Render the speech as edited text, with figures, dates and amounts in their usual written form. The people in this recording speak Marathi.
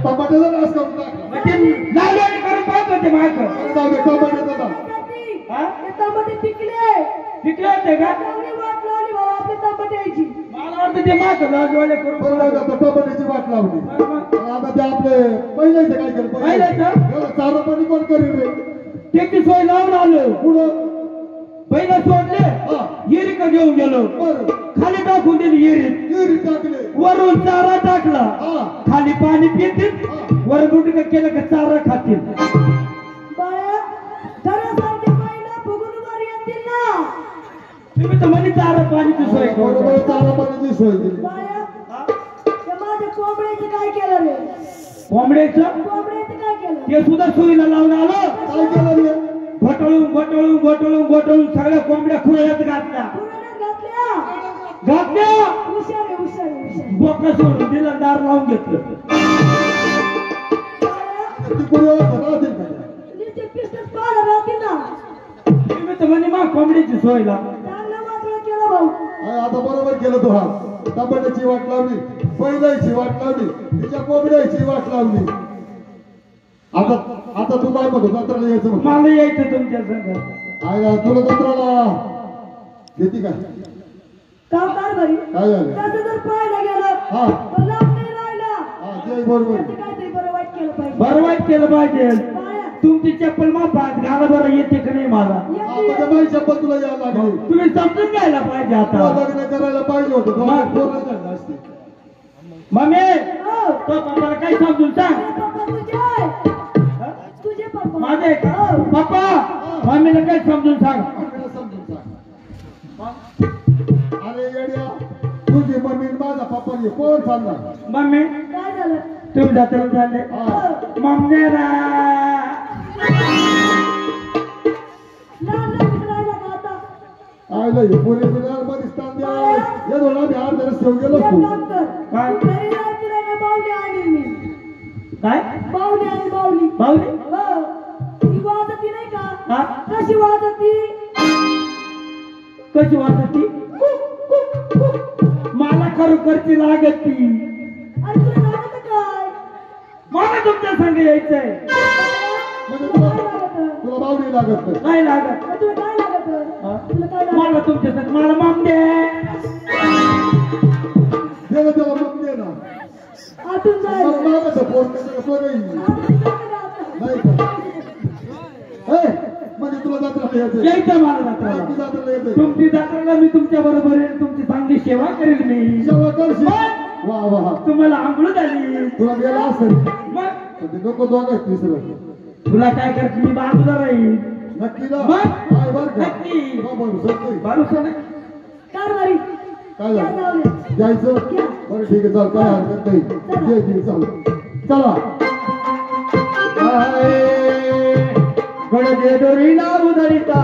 टमाट्याचा नाश करून टमाटे पिकले होते का मला वाटतं ते माग लाजवाले करून टमाट्याची वाट लावली आता ते आपले पहिल्याचं काय केलं पहिल्याचं चारा पाणी कोण करील रे त्याची सोय लावून आलो पुढं पहिलं सोडले येरिका घेऊन गेलो खाली टाकून दिली येरी टाकले वरून चारा टाकला खाली पाणी पितील वर गुटका केलं का चारा खातील तुम्ही तर म्हणे चारा पाणीची सोय चारा पाण्याची सोय केली काय केलं रे कोंबड्याचं काय केलं ते सुद्धा सोयीला लावून आलं काय केलं रे घोटळून सगळ्या कोंबड्या खुळ्यात घातल्या बोका सोडून दिलं दार लावून घेतलं तुम्ही तर म्हणे मा कोंबड्याची सोय लाव आता बरोबर केलं तू हा टमाट्याची वाट लावली पहिल्याची वाट लावली तिच्या कोंबड्याची वाट लावली आता तू काय म्हणतो जत्राला यायचं म्हणतो मला यायचं तुमच्या संग आयला तुला जत्राला येते काय काय झालं हा बरं वाईट केलं पाहिजे तुमची चप्पल मापात घाला बरं येते का नाही मला माझी चप्पल तुला यायला लागली तुम्ही समजून घ्यायला पाहिजे आता लग्न करायला पाहिजे होतं मम्मी तो पप्पाला काय समजून सांग माझे पप्पा मम्मीला काय समजून सांग अरे येड्या तुझी मम्मी माझा पप्पा कोण सांगणार मम्मी काय झालं तुम्ही जात्रा झाले मम्मी आयला हे पुणे बिलार मध्ये स्थान द्या या दोन आम्ही 8 दिवस ठेवून गेलो काय काय बावली बावली ती वाजती नाही का कशी वाजती मला खरोखरची लागत ती अरे तुला लागत काय मला तुमच्या संग यायचंय तुला बावली लागत नाही लागत तुला काय लागत मला तुमच्या संग मला माम दे त्याला मग दे ना आतून जायला मागाचं पोट कसं नाही का म्हणजे तुला जत्राला यायचं मला जत्राला तुमची जत्राला मी तुमच्या बरोबर येईल तुमची चांगली सेवा करेल मी सेवा करशील वा वा तुम्हाला आंघोळ झाली तुला गेला असेल मग नको दोघं तिसरं तुला काय करते मी बाजूला राहील नक्की ना मग काय बर का नक्की भरोसा नाही कारभारी काय झालं जायचं बरं ठीक आहे चल काय हरकत नाही ठीक चालू चला गडदे दोरी नाव धरिता